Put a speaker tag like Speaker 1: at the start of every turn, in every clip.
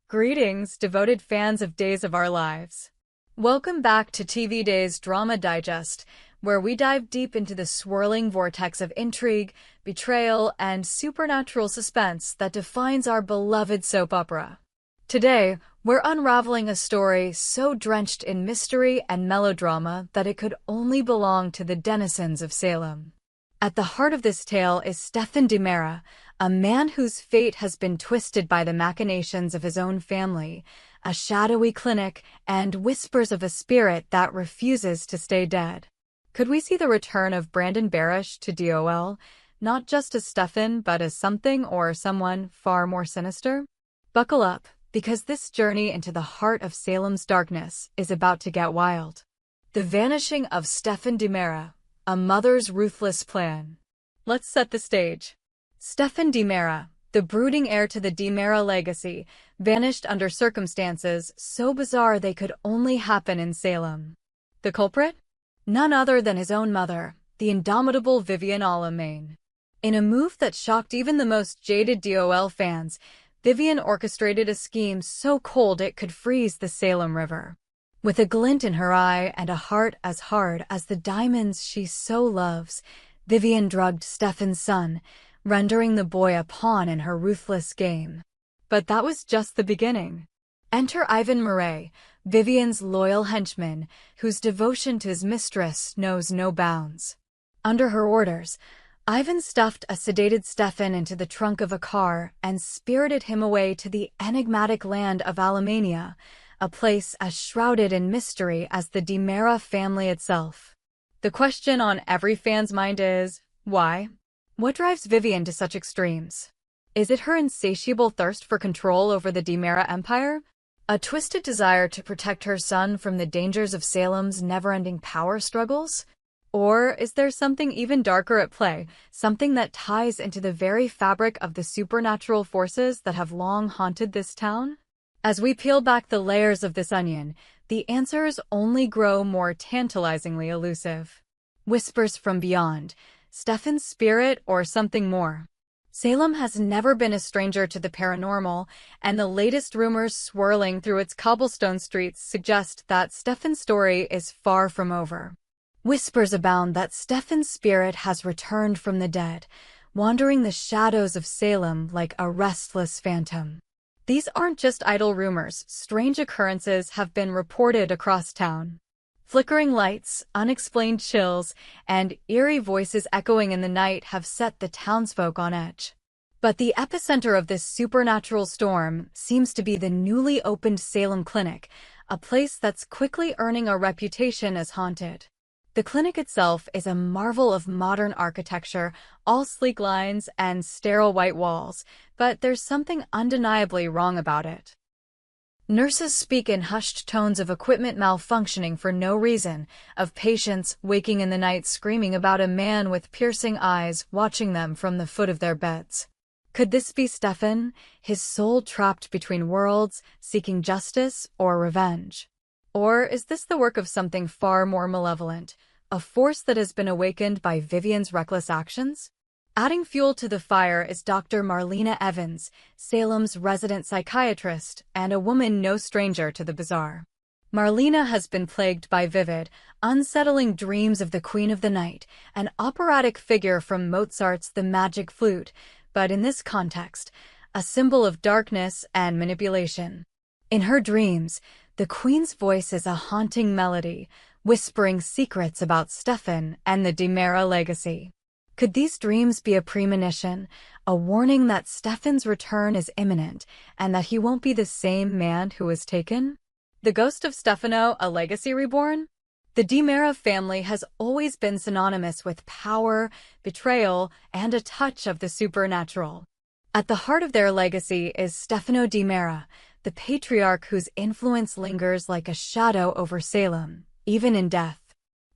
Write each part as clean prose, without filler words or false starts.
Speaker 1: Greetings, devoted fans of Days of Our Lives. Welcome back to TV Days Drama Digest, where we dive deep into the swirling vortex of intrigue, betrayal, and supernatural suspense that defines our beloved soap opera. Today, we're unraveling a story so drenched in mystery and melodrama that it could only belong to the denizens of Salem. At the heart of this tale is Stefan Dera, a man whose fate has been twisted by the machinations of his own family, a shadowy clinic, and whispers of a spirit that refuses to stay dead. Could we see the return of Barish to DOOL, not just as Stefan, but as something or someone far more sinister? Buckle up, because this journey into the heart of Salem's darkness is about to get wild. The vanishing of Stefan Dera, a mother's ruthless plan. Let's set the stage. Stefan Dera, the brooding heir to the Dera legacy, vanished under circumstances so bizarre they could only happen in Salem. The culprit? None other than his own mother, the indomitable Vivian Alamain. In a move that shocked even the most jaded DOL fans, Vivian orchestrated a scheme so cold it could freeze the Salem River. With a glint in her eye and a heart as hard as the diamonds she so loves, Vivian drugged Stefan's son, rendering the boy a pawn in her ruthless game. But that was just the beginning. Enter Ivan Murray, Vivian's loyal henchman, whose devotion to his mistress knows no bounds. Under her orders, Ivan stuffed a sedated Stefan into the trunk of a car and spirited him away to the enigmatic land of Alemania, a place as shrouded in mystery as the Dera family itself. The question on every fan's mind is, why? What drives Vivian to such extremes? Is it her insatiable thirst for control over the Dera empire? A twisted desire to protect her son from the dangers of Salem's never-ending power struggles? Or is there something even darker at play, something that ties into the very fabric of the supernatural forces that have long haunted this town? As we peel back the layers of this onion, the answers only grow more tantalizingly elusive. Whispers from beyond, Stefan's spirit, or something more? Salem has never been a stranger to the paranormal, and the latest rumors swirling through its cobblestone streets suggest that Stefan's story is far from over. Whispers abound that Stefan's spirit has returned from the dead, wandering the shadows of Salem like a restless phantom. These aren't just idle rumors. Strange occurrences have been reported across town. Flickering lights, unexplained chills, and eerie voices echoing in the night have set the townsfolk on edge. But the epicenter of this supernatural storm seems to be the newly opened Salem Clinic, a place that's quickly earning a reputation as haunted. The clinic itself is a marvel of modern architecture, all sleek lines and sterile white walls, but there's something undeniably wrong about it. Nurses speak in hushed tones of equipment malfunctioning for no reason, of patients waking in the night screaming about a man with piercing eyes watching them from the foot of their beds. Could this be Stefan, his soul trapped between worlds, seeking justice or revenge? Or is this the work of something far more malevolent, a force that has been awakened by Vivian's reckless actions? Adding fuel to the fire is Dr. Marlena Evans, Salem's resident psychiatrist and a woman no stranger to the bizarre. Marlena has been plagued by vivid, unsettling dreams of the Queen of the Night, an operatic figure from Mozart's The Magic Flute, but in this context, a symbol of darkness and manipulation. In her dreams, the Queen's voice is a haunting melody, whispering secrets about Stefan and the Dera legacy. Could these dreams be a premonition, a warning that Stefan's return is imminent and that he won't be the same man who was taken? The ghost of Stephano, a legacy reborn? The Dera family has always been synonymous with power, betrayal, and a touch of the supernatural. At the heart of their legacy is Stefano Dera, the patriarch whose influence lingers like a shadow over Salem, even in death.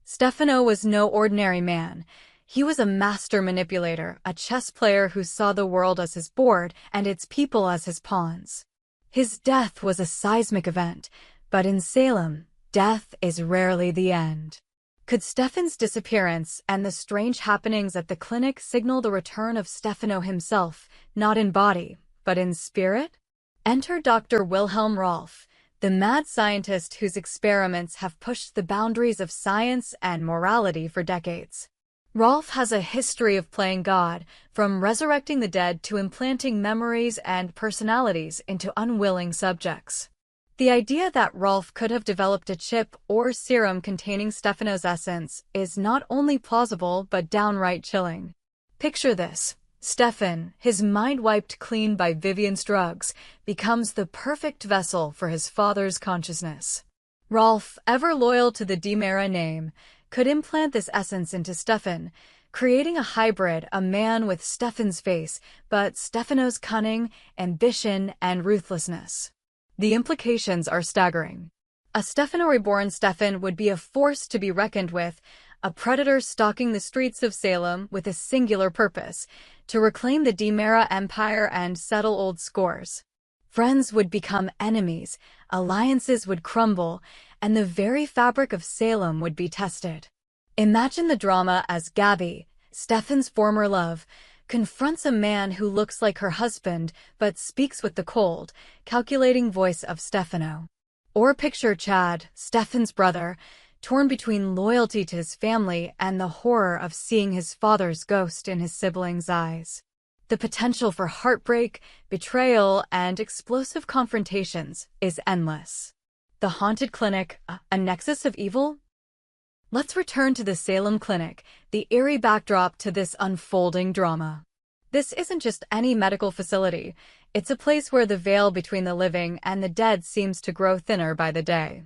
Speaker 1: Stephano was no ordinary man. He was a master manipulator, a chess player who saw the world as his board and its people as his pawns. His death was a seismic event, but in Salem, death is rarely the end. Could Stefan's disappearance and the strange happenings at the clinic signal the return of Stephano himself, not in body, but in spirit? Enter Dr. Wilhelm Rolf, the mad scientist whose experiments have pushed the boundaries of science and morality for decades. Rolf has a history of playing God, from resurrecting the dead to implanting memories and personalities into unwilling subjects. The idea that Rolf could have developed a chip or serum containing Stephano's essence is not only plausible but downright chilling. Picture this. Stefan, his mind wiped clean by Vivian's drugs, becomes the perfect vessel for his father's consciousness. Rolf, ever loyal to the Dera name, could implant this essence into Stefan, creating a hybrid, a man with Stefan's face, but Stephano's cunning, ambition, and ruthlessness. The implications are staggering. A Stephano-reborn Stefan would be a force to be reckoned with, a predator stalking the streets of Salem with a singular purpose, to reclaim the Dera Empire and settle old scores. Friends would become enemies, alliances would crumble, and the very fabric of Salem would be tested. Imagine the drama as Gabby, Stefan's former love, confronts a man who looks like her husband but speaks with the cold, calculating voice of Stephano. Or picture Chad, Stefan's brother, torn between loyalty to his family and the horror of seeing his father's ghost in his siblings' eyes. The potential for heartbreak, betrayal, and explosive confrontations is endless. The haunted clinic, a nexus of evil? Let's return to the Salem clinic, the eerie backdrop to this unfolding drama. This isn't just any medical facility, it's a place where the veil between the living and the dead seems to grow thinner by the day.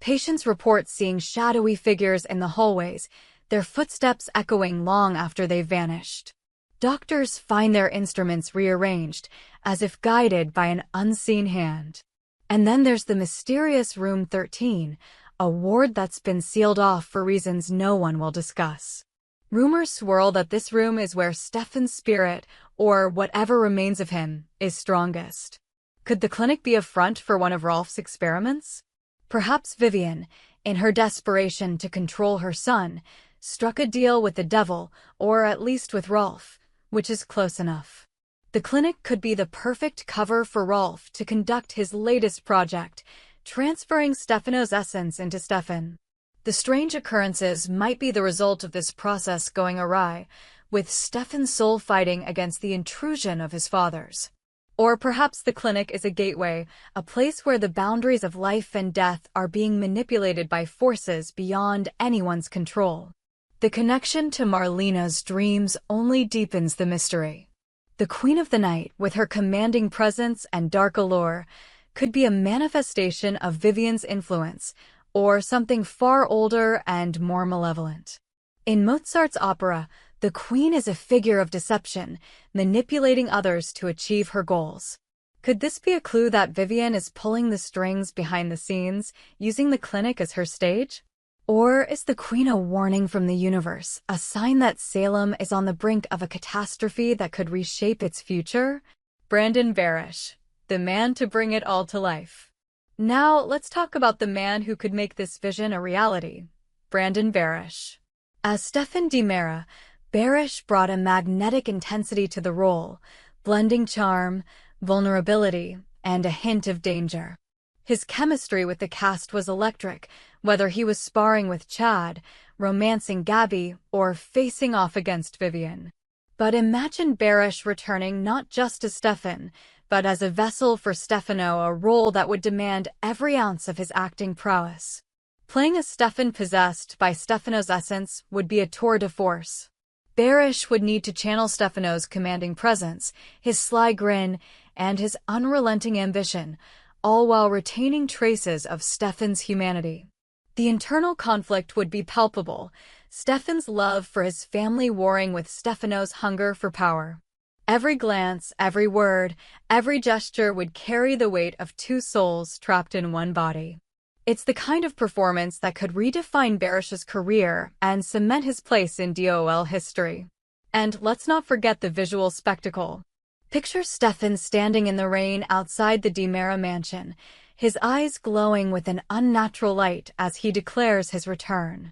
Speaker 1: Patients report seeing shadowy figures in the hallways, their footsteps echoing long after they've vanished. Doctors find their instruments rearranged, as if guided by an unseen hand. And then there's the mysterious Room 13, a ward that's been sealed off for reasons no one will discuss. Rumors swirl that this room is where Stefan's spirit, or whatever remains of him, is strongest. Could the clinic be a front for one of Rolf's experiments? Perhaps Vivian, in her desperation to control her son, struck a deal with the devil, or at least with Rolf, which is close enough. The clinic could be the perfect cover for Rolf to conduct his latest project, transferring Stephano's essence into Stefan. The strange occurrences might be the result of this process going awry, with Stefan's soul fighting against the intrusion of his father's. Or perhaps the clinic is a gateway, a place where the boundaries of life and death are being manipulated by forces beyond anyone's control. The connection to Marlena's dreams only deepens the mystery. The Queen of the Night, with her commanding presence and dark allure, could be a manifestation of Vivian's influence, or something far older and more malevolent. In Mozart's opera, the queen is a figure of deception, manipulating others to achieve her goals. Could this be a clue that Vivian is pulling the strings behind the scenes, using the clinic as her stage? Or is the queen a warning from the universe, a sign that Salem is on the brink of a catastrophe that could reshape its future? Barish, the man to bring it all to life. Now, let's talk about the man who could make this vision a reality, Barish. As Stefan Dera, Barish brought a magnetic intensity to the role, blending charm, vulnerability, and a hint of danger. His chemistry with the cast was electric, whether he was sparring with Chad, romancing Gabby, or facing off against Vivian. But imagine Barish returning not just as Stefan, but as a vessel for Stephano, a role that would demand every ounce of his acting prowess. Playing a Stefan possessed by Stephano's essence would be a tour de force. Barish would need to channel Stephano's commanding presence, his sly grin, and his unrelenting ambition, all while retaining traces of Stefan's humanity. The internal conflict would be palpable, Stefan's love for his family warring with Stephano's hunger for power. Every glance, every word, every gesture would carry the weight of two souls trapped in one body. It's the kind of performance that could redefine Barish's career and cement his place in DOOL history. And let's not forget the visual spectacle. Picture Stefan standing in the rain outside the Dera mansion, his eyes glowing with an unnatural light as he declares his return.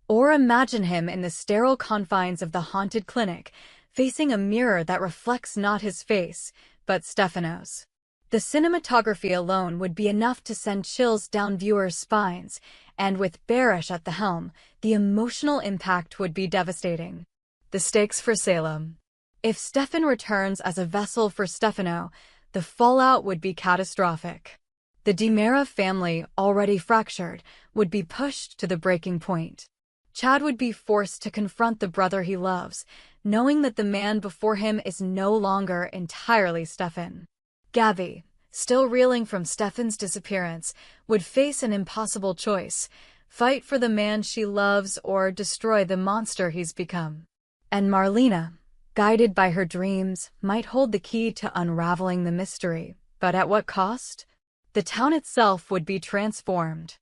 Speaker 1: Or imagine him in the sterile confines of the haunted clinic, facing a mirror that reflects not his face, but Stephano's. The cinematography alone would be enough to send chills down viewers' spines, and with Barish at the helm, the emotional impact would be devastating. The stakes for Salem. If Stefan returns as a vessel for Stephano, the fallout would be catastrophic. The Dera family, already fractured, would be pushed to the breaking point. Chad would be forced to confront the brother he loves, knowing that the man before him is no longer entirely Stefan. Gabby, still reeling from Stefan's disappearance, would face an impossible choice: fight for the man she loves or destroy the monster he's become. And Marlena, guided by her dreams, might hold the key to unraveling the mystery. But at what cost? The town itself would be transformed.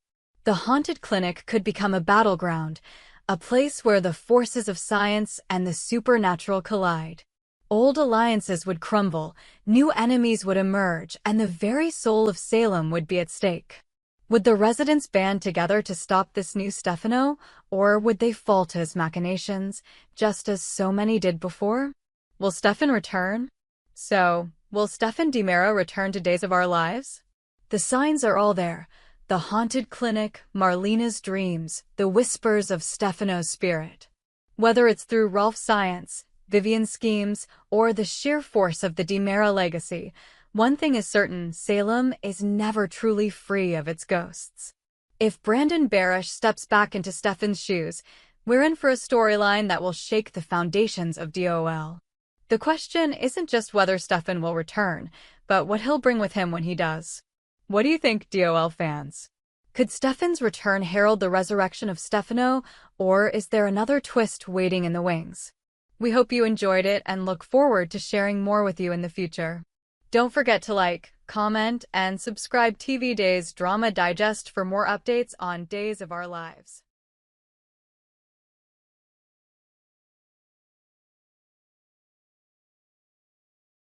Speaker 1: The haunted clinic could become a battleground, a place where the forces of science and the supernatural collide. Old alliances would crumble, new enemies would emerge, and the very soul of Salem would be at stake. Would the residents band together to stop this new Stephano, or would they fall to his machinations, just as so many did before? Will Stefan return? So, will Stefan Dera return to Days of Our Lives? The signs are all there: the haunted clinic, Marlena's dreams, the whispers of Stephano's spirit. Whether it's through Rolf's science, Vivian's schemes, or the sheer force of the Dera legacy, one thing is certain: Salem is never truly free of its ghosts. If Brandon Barish steps back into Stefan's shoes, we're in for a storyline that will shake the foundations of DOOL. The question isn't just whether Stefan will return, but what he'll bring with him when he does. What do you think, DOOL fans? Could Stefan's return herald the resurrection of Stephano, or is there another twist waiting in the wings? We hope you enjoyed it and look forward to sharing more with you in the future. Don't forget to like, comment, and subscribe TV Days Drama Digest for more updates on Days of Our Lives.